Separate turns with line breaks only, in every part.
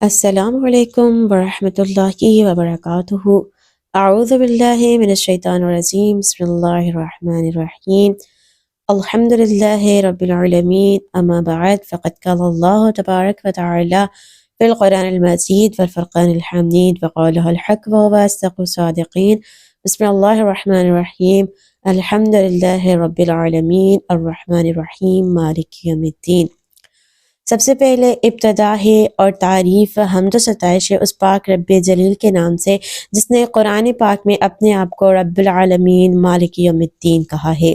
السلام علیکم ورحمۃ اللہ وبرکاتہ۔ اعوذ باللہ من الشیطان الرجیم، بسم اللہ الرحمن الرحیم۔ الحمد للہ رب العالمین، اما بعد فقد قال اللہ تبارک و تعالی فی القرآن المجید والفرقان الحمید وقالہ الحق وهو اصدق الصادقین۔ بسم اللہ الرحمن الرحیم، الحمد للہ رب العالمین الرحمن الرحیم مالک یوم الدین۔ سب سے پہلے ابتدا ہے اور تعریف حمد و ستائش اس پاک رب جلیل کے نام سے جس نے قرآن پاک میں اپنے آپ کو رب العالمین مالک یوم الدین کہا ہے۔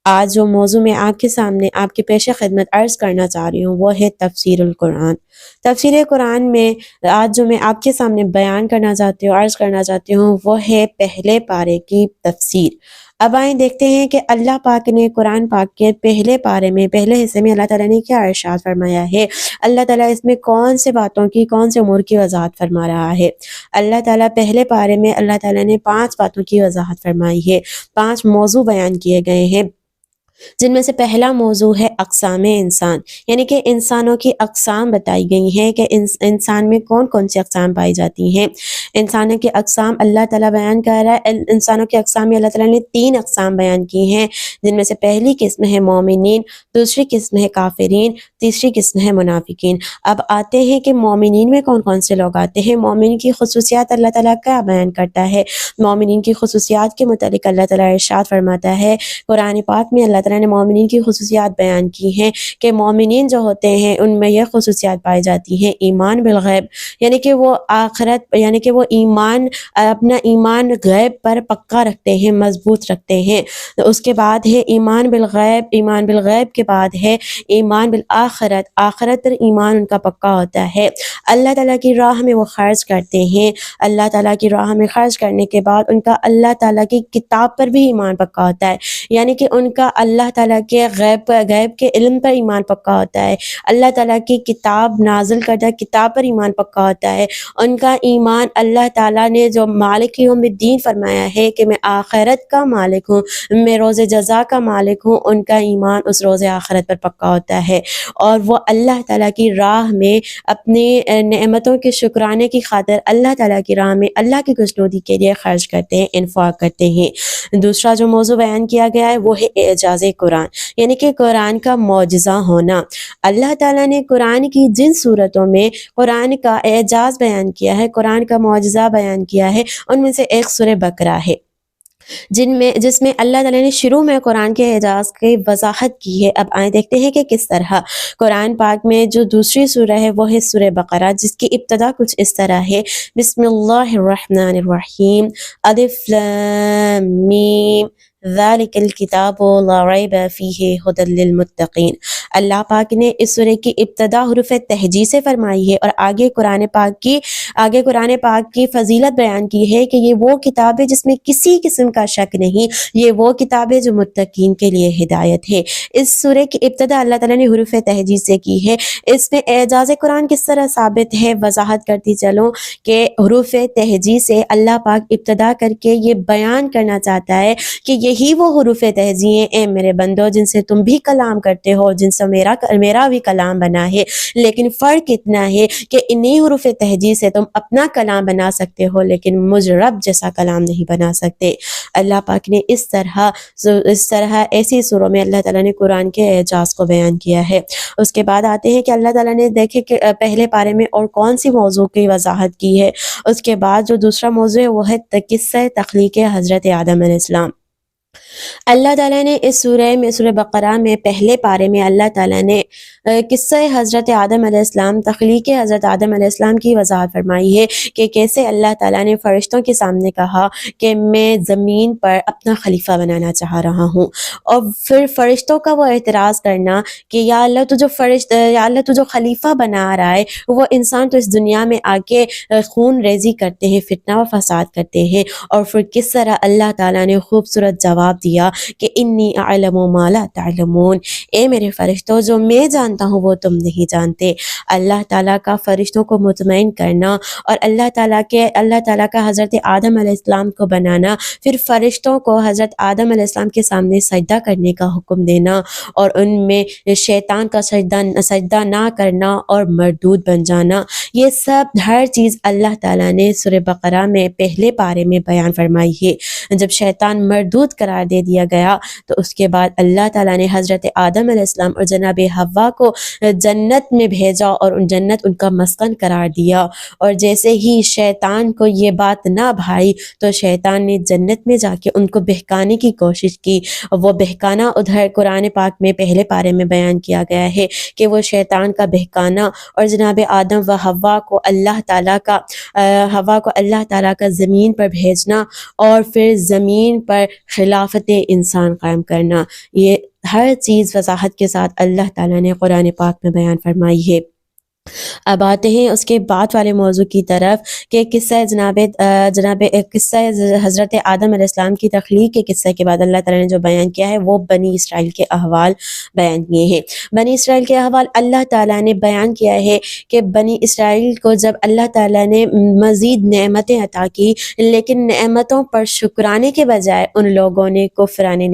آج جو موضوع میں آپ کے سامنے آپ کے پیش خدمت عرض کرنا چاہ رہی ہوں وہ ہے تفسیر القرآن۔ تفسیر قرآن میں آج جو میں آپ کے سامنے بیان کرنا چاہتی ہوں، عرض کرنا چاہتی ہوں، وہ ہے پہلے پارے کی تفسیر۔ اب آئیں دیکھتے ہیں کہ اللہ پاک نے قرآن پاک کے پہلے پارے میں، پہلے حصے میں اللہ تعالیٰ نے کیا ارشاد فرمایا ہے، اللہ تعالیٰ اس میں کون سے باتوں کی، کون سے امور کی وضاحت فرما رہا ہے۔ اللہ تعالیٰ پہلے پارے میں اللہ تعالیٰ نے 5 باتوں کی وضاحت فرمائی ہے، 5 موضوع بیان کیے گئے ہیں، جن میں سے پہلا موضوع ہے اقسام انسان، یعنی کہ انسانوں کی اقسام بتائی گئی ہیں کہ انسان میں کون کون سی اقسام پائی جاتی ہیں۔ انسانوں کی اقسام اللہ تعالیٰ بیان کر رہا ہے۔ انسانوں کی اقسام میں اللہ تعالیٰ نے 3 اقسام بیان کی ہیں، جن میں سے پہلی قسم ہے مومنین، دوسری قسم ہے کافرین، تیسری قسم ہے منافقین۔ اب آتے ہیں کہ مومنین میں کون کون سے لوگ آتے ہیں۔ مومن کی خصوصیات اللہ تعالیٰ کیا بیان کرتا ہے۔ مومنین کی خصوصیات کے متعلق اللہ تعالیٰ ارشاد فرماتا ہے قرآن پاک میں، اللہ تعالیٰ نے مومنین کی خصوصیات بیان کی ہیں کہ مومنین جو ہوتے ہیں ان میں یہ خصوصیات پائی جاتی ہیں، ایمان بالغیب، یعنی کہ وہ آخرت، یعنی کہ وہ اپنا ایمان غیب پر پکا رکھتے ہیں، مضبوط رکھتے ہیں۔ اس کے بعد ہے ایمان بالغیب، ایمان بالغیب کے بعد ہے ایمان بالآخرت، آخرت پر ایمان ان کا پکا ہوتا ہے۔ اللہ تعالیٰ کی راہ میں وہ خرچ کرتے ہیں، اللہ تعالیٰ کی راہ میں خرچ کرنے کے بعد ان کا اللہ تعالیٰ کی کتاب پر بھی ایمان پکا ہوتا ہے، یعنی کہ ان کا اللہ تعالیٰ کے غیب کے علم پر ایمان پکا ہوتا ہے، اللہ تعالیٰ کی کتاب نازل کردہ کتاب پر ایمان پکا ہوتا ہے۔ ان کا ایمان اللہ تعالیٰ نے جو مالک یوم الدین فرمایا ہے کہ میں آخرت کا مالک ہوں، میں روز جزا کا مالک ہوں، ان کا ایمان اس روز آخرت پر پکا ہوتا ہے، اور وہ اللہ تعالیٰ کی راہ میں اپنی نعمتوں کے شکرانے کی خاطر اللہ تعالیٰ کی راہ میں اللہ کی خوشنودی کے لیے خرچ کرتے ہیں، انفاق کرتے ہیں۔ دوسرا جو موضوع بیان کیا گیا ہے وہ ہے اعجاز قرآن، یعنی کہ قرآن کا معجزہ ہونا۔ اللہ تعالیٰ نے قرآن کی جن صورتوں میں قرآن کا اعجاز بیان کیا ہے، قرآن کا معجزہ بیان کیا ہے، ان میں سے ایک سورہ بقرہ ہے، جس میں اللہ تعالیٰ نے شروع میں قرآن کے اعجاز کی وضاحت کی ہے۔ اب آئیں دیکھتے ہیں کہ کس طرح قرآن پاک میں جو دوسری سورہ ہے وہ ہے سورہ بقرہ، جس کی ابتدا کچھ اس طرح ہے، بسم اللہ الرحمن الرحیم، الف لام میم ذالک الکتاب لا ریب فیہ ھدی للمتقین۔ اللہ پاک نے اس سورہ کی ابتدا حروف تہجی سے فرمائی ہے، اور آگے قرآن پاک کی فضیلت بیان کی ہے کہ یہ وہ کتاب ہے جس میں کسی قسم کا شک نہیں، یہ وہ کتاب ہے جو متقین کے لیے ہدایت ہے۔ اس سورہ کی ابتدا اللہ تعالیٰ نے حروف تہجی سے کی ہے۔ اس میں اعجاز قرآن کس طرح ثابت ہے، وضاحت کرتی چلوں کہ حروف تہجی سے اللہ پاک ابتدا کر کے یہ بیان کرنا چاہتا ہے کہ یہی وہ حروف تہجی ہیں اے میرے بندو جن سے تم بھی کلام کرتے ہو، جن سے میرا بھی کلام بنا ہے، لیکن فرق اتنا ہے کہ انہی حروف تہجی سے تم اپنا کلام بنا سکتے ہو، لیکن مجھ رب جیسا کلام نہیں بنا سکتے۔ اللہ پاک نے اس طرح ایسی سوروں میں اللہ تعالیٰ نے قرآن کے اعجاز کو بیان کیا ہے۔ اس کے بعد آتے ہیں کہ اللہ تعالیٰ نے دیکھے کہ پہلے پارے میں اور کون سی موضوع کی وضاحت کی ہے۔ اس کے بعد جو دوسرا موضوع ہے وہ ہے قصہ تخلیق حضرت آدم علیہ السلام۔ اللہ تعالیٰ نے اس سورہ بقرہ میں پہلے پارے میں اللہ تعالیٰ نے قصہ حضرت آدم علیہ السلام، تخلیق حضرت آدم علیہ السلام کی وضاحت فرمائی ہے کہ کیسے اللہ تعالیٰ نے فرشتوں کے سامنے کہا کہ میں زمین پر اپنا خلیفہ بنانا چاہ رہا ہوں، اور پھر فرشتوں کا وہ اعتراض کرنا کہ یا اللہ تو جو خلیفہ بنا رہا ہے وہ انسان تو اس دنیا میں آ کے خون ریزی کرتے ہیں، فتنہ و فساد کرتے ہیں، اور پھر کس طرح اللہ تعالیٰ نے خوبصورت جواب دیا کہ انی اعلم ما لا تعلمون، اے میرے فرشتوں جو میں جانتا ہوں وہ تم نہیں جانتے۔ اللہ تعالیٰ کا فرشتوں کو مطمئن کرنا اور اللہ تعالیٰ کا حضرت آدم علیہ السلام کو بنانا، پھر فرشتوں کو حضرت آدم علیہ السلام کے سامنے سجدہ کرنے کا حکم دینا اور ان میں شیطان کا سجدہ نہ کرنا اور مردود بن جانا، یہ سب ہر چیز اللہ تعالیٰ نے سورہ بقرہ میں پہلے پارے میں بیان فرمائی ہے۔ جب شیطان مردود قرار دے دیا گیا تو اس کے بعد اللہ تعالیٰ نے حضرت آدم علیہ السلام اور جناب حوا کو جنت میں بھیجا اور جنت ان کا مسکن قرار دیا، اور جیسے ہی شیطان کو یہ بات نہ بھائی تو شیطان نے جنت میں جا کے ان کو بہکانے کی کوشش کی۔ وہ بہکانا ادھر قرآن پاک میں پہلے پارے میں بیان کیا گیا ہے کہ وہ شیطان کا بہکانا اور جناب آدم و حوا کو اللہ تعالیٰ کا زمین پر بھیجنا اور پھر زمین پر خلافت انسان قائم کرنا، یہ ہر چیز وضاحت کے ساتھ اللہ تعالیٰ نے قرآن پاک میں بیان فرمائی ہے۔ اب آتے ہیں اس کے بعد والے موضوع کی طرف کہ قصہ قصہ حضرت آدم علیہ السلام کی تخلیق کے قصے کے بعد اللہ تعالیٰ نے جو بیان کیا ہے وہ بنی اسرائیل کے احوال بیان کیے ہیں۔ بنی اسرائیل کے احوال اللہ تعالیٰ نے بیان کیا ہے کہ بنی اسرائیل کو جب اللہ تعالیٰ نے مزید نعمتیں عطا کی لیکن نعمتوں پر شکرانے کے بجائے ان لوگوں نے کفران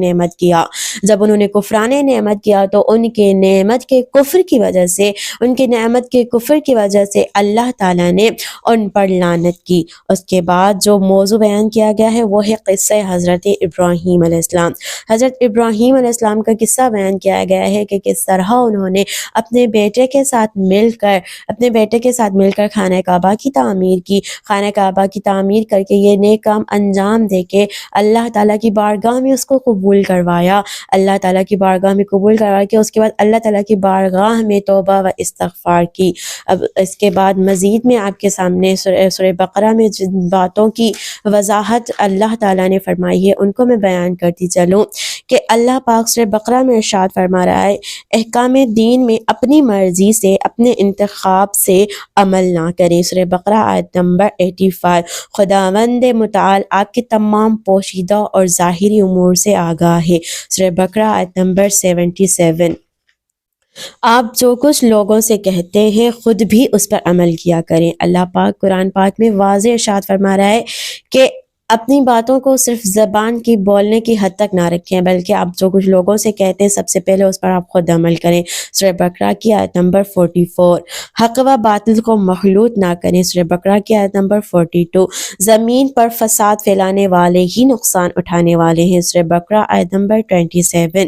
نعمت کیا۔ جب انہوں نے کفران نعمت کیا تو ان کے نعمت کے کفر کی وجہ سے، ان کی نعمت کے کفر کی وجہ سے اللہ تعالیٰ نے ان پر لعنت کی۔ اس کے بعد جو موضوع بیان کیا گیا ہے وہ ہے قصہ حضرت ابراہیم علیہ السلام۔ حضرت ابراہیم علیہ السلام کا قصہ بیان کیا گیا ہے کہ کس طرح انہوں نے اپنے بیٹے کے ساتھ مل کر خانہ کعبہ کی تعمیر کی، خانہ کعبہ کی تعمیر کر کے یہ نیک کام انجام دے کے اللہ تعالیٰ کی بارگاہ میں اس کو قبول کروایا، اللہ تعالیٰ کی بارگاہ میں قبول کروا کے اس کے بعد اللہ تعالیٰ کی بارگاہ میں توبہ و استغفار کی۔ اب اس کے بعد مزید میں آپ کے سامنے سورہ بقرہ میں جن باتوں کی وضاحت اللہ تعالیٰ نے فرمائی ہے ان کو میں بیان کرتی چلوں کہ اللہ پاک سورہ بقرہ میں ارشاد فرما رہا ہے احکام دین میں اپنی مرضی سے، اپنے انتخاب سے عمل نہ کریں۔ سورہ بقرہ آیت نمبر 85۔ خداوند متعال آپ کے تمام پوشیدہ اور ظاہری امور سے آگاہ ہے۔ سورہ بقرہ آیت نمبر 77۔ آپ جو کچھ لوگوں سے کہتے ہیں خود بھی اس پر عمل کیا کریں۔ اللہ پاک قرآن پاک میں واضح ارشاد فرما رہا ہے کہ اپنی باتوں کو صرف زبان کی بولنے کی حد تک نہ رکھیں بلکہ آپ جو کچھ لوگوں سے کہتے ہیں سب سے پہلے اس پر آپ خود عمل کریں۔ سورہ بقرہ کی آیت نمبر 44۔ حق و باطل کو مخلوط نہ کریں۔ سورہ بقرہ کی آیت نمبر 42۔ زمین پر فساد پھیلانے والے ہی نقصان اٹھانے والے ہیں۔ سورہ بقرہ آیت نمبر 27۔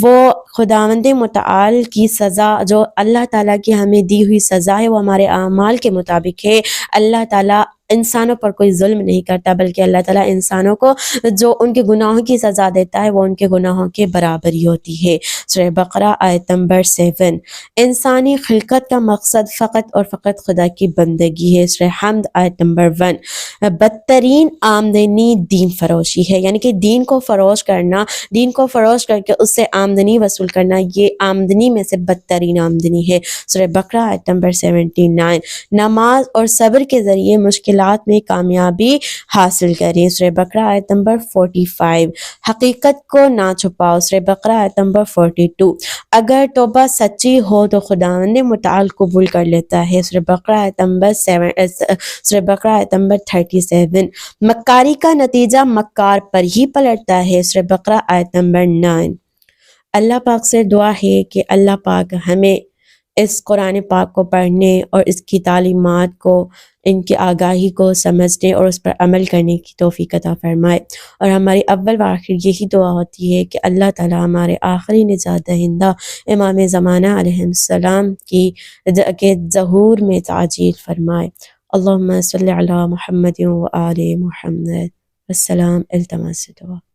وہ خداوند متعال کی سزا جو اللہ تعالیٰ کی ہمیں دی ہوئی سزا ہے وہ ہمارے اعمال کے مطابق ہے۔ اللہ تعالیٰ انسانوں پر کوئی ظلم نہیں کرتا بلکہ اللہ تعالیٰ انسانوں کو جو ان کے گناہوں کی سزا دیتا ہے وہ ان کے گناہوں کے برابر ہی ہوتی ہے۔ سورہ بقرہ آیت نمبر 7۔ انسانی خلقت کا مقصد فقط اور فقط خدا کی بندگی ہے۔ سورہ حمد آیت نمبر 1۔ بدترین آمدنی دین فروشی ہے، یعنی کہ دین کو فروش کر کے اس سے آمدنی وصول کرنا یہ آمدنی میں سے بدترین آمدنی ہے۔ سورہ بقرہ آیت نمبر 79۔ نماز اور صبر کے ذریعے مشکلات میں کامیابی حاصل کریں۔ سورہ بقرہ آیت نمبر 45۔ حقیقت کو نہ چھپاؤ۔ سورہ بقرہ آیت نمبر 42۔ اگر توبہ سچی ہو تو خداوند متعال قبول کر لیتا ہے۔ سورہ بقرہ آیت نمبر 37۔ مکاری کا نتیجہ مکار پر ہی پلٹتا ہے۔ سورہ بقرہ آیت نمبر 9۔ اللہ پاک سے دعا ہے کہ اللہ پاک ہمیں اس قرآن پاک کو پڑھنے اور اس کی تعلیمات کو، ان کی آگاہی کو سمجھنے اور اس پر عمل کرنے کی توفیق عطا فرمائے، اور ہماری اول و آخر یہی دعا ہوتی ہے کہ اللہ تعالی ہمارے آخری نجات دہندہ امام زمانہ علیہ السلام کے ظہور میں تعجیل فرمائے۔ اللہم صلی علی محمد و آل محمد۔ السلام، التماس دعا۔